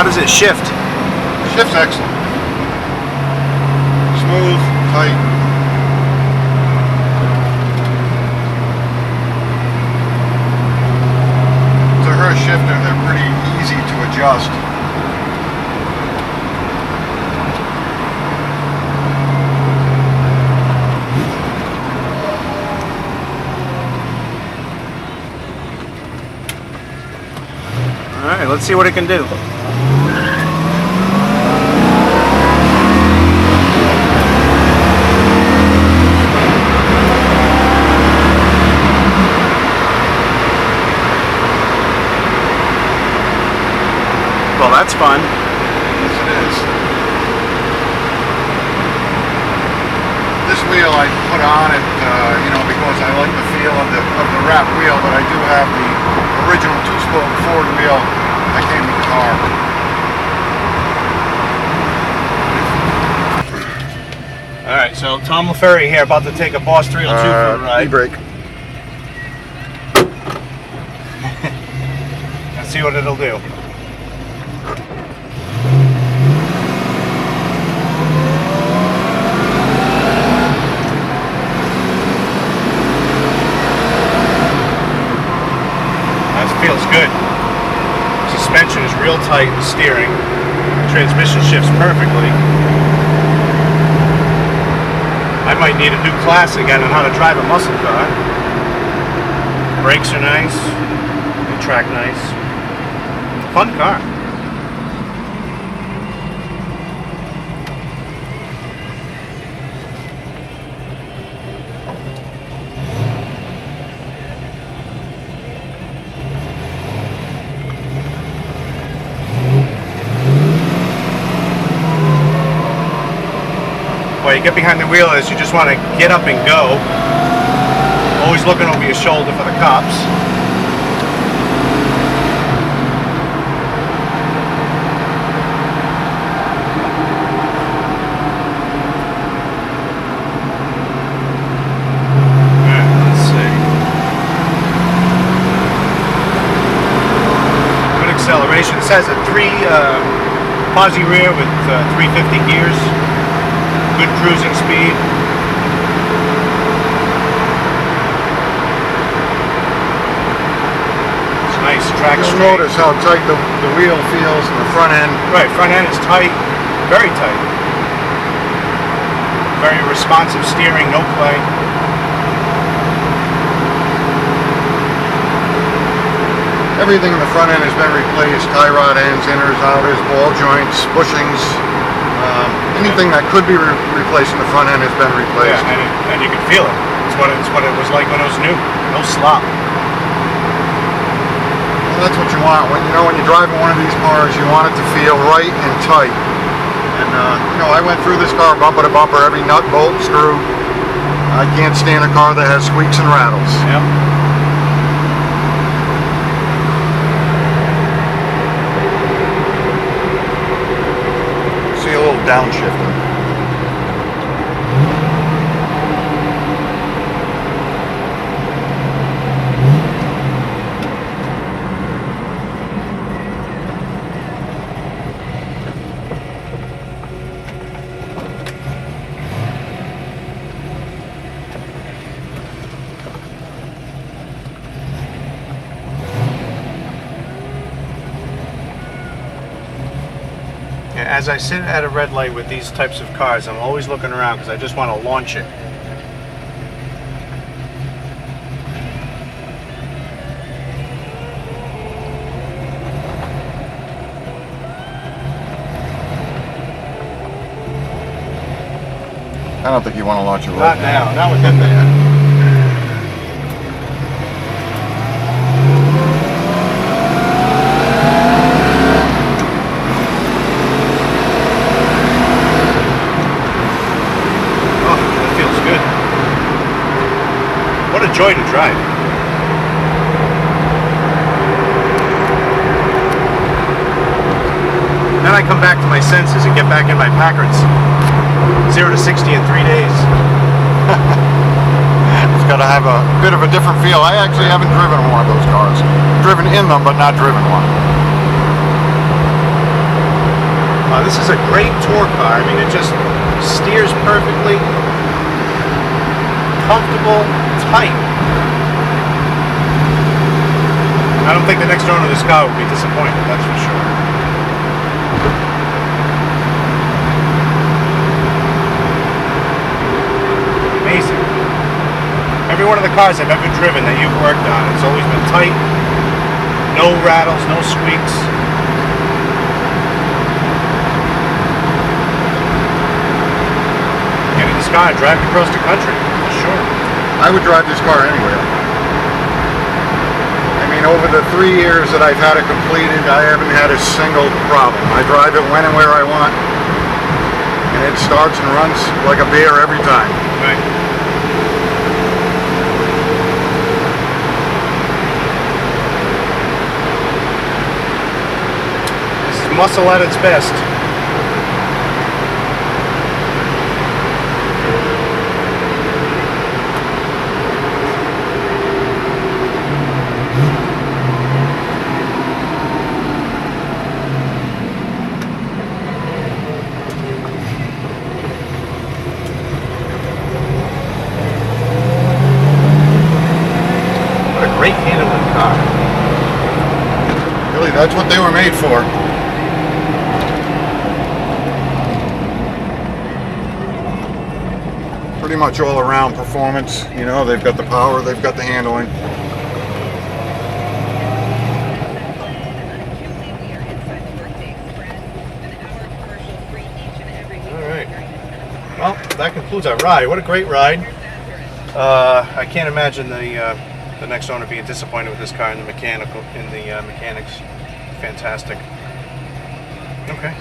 How does it shift? Shift's excellent. Smooth, tight. To her shifter, they're pretty easy to adjust. Alright, let's see what it can do. Well, that's fun. Yes, it is. This wheel I put on it, you know, because I like the feel of the wrap wheel, but I do have the original two-spoke Ford wheel that came with the car. All right, so Tom Laferriere here, about to take a Boss 302 for a ride. E-brake. Let's see what it'll do. Feels good. Suspension is real tight, the steering. Transmission shifts perfectly. I might need a new class again on how to drive a muscle car. Brakes are nice. They track nice. Fun car. Well, you get behind the wheel is you just want to get up and go. Always looking over your shoulder for the cops. Alright, let's see. Good acceleration. This has a posi rear with 350 gears. Good cruising speed. It's nice, track straight. You'll notice how tight the wheel feels in the front end. Right, front end is tight, very tight. Very responsive steering, no play. Everything in the front end has been replaced. Tie rod ends, inners, outers, ball joints, bushings. Anything that could be replaced in the front end has been replaced. Yeah, and you can feel it. It's what it was like when it was new. No slop. Well, that's what you want. When you're driving one of these cars, you want it to feel right and tight. And I went through this car bumper to bumper, every nut, bolt, screw. I can't stand a car that has squeaks and rattles. Yep. See a little downshift. As I sit at a red light with these types of cars, I'm always looking around because I just want to launch it. I don't think you want to launch it Not right now, not within there. What a joy to drive. Then I come back to my senses and get back in my Packards. 0 to 60 in 3 days. It's got to have a bit of a different feel. I actually haven't driven one of those cars. Driven in them, but not driven one. This is a great tour car. I mean, it just steers perfectly, comfortable, tight. I don't think the next owner of this car would be disappointed, that's for sure. Amazing. Every one of the cars I've ever driven that you've worked on has always been tight, no rattles, no squeaks. Getting this car and driving across the country, for sure. I would drive this car anywhere. I mean, over the 3 years that I've had it completed, I haven't had a single problem. I drive it when and where I want, and it starts and runs like a bear every time. Right. This is muscle at its best. Great handling car. Really, that's what they were made for. Pretty much all around performance. You know, they've got the power, they've got the handling. Alright. Well, that concludes our ride. What a great ride. I can't imagine the next owner being disappointed with this car in the mechanics. Fantastic. Okay.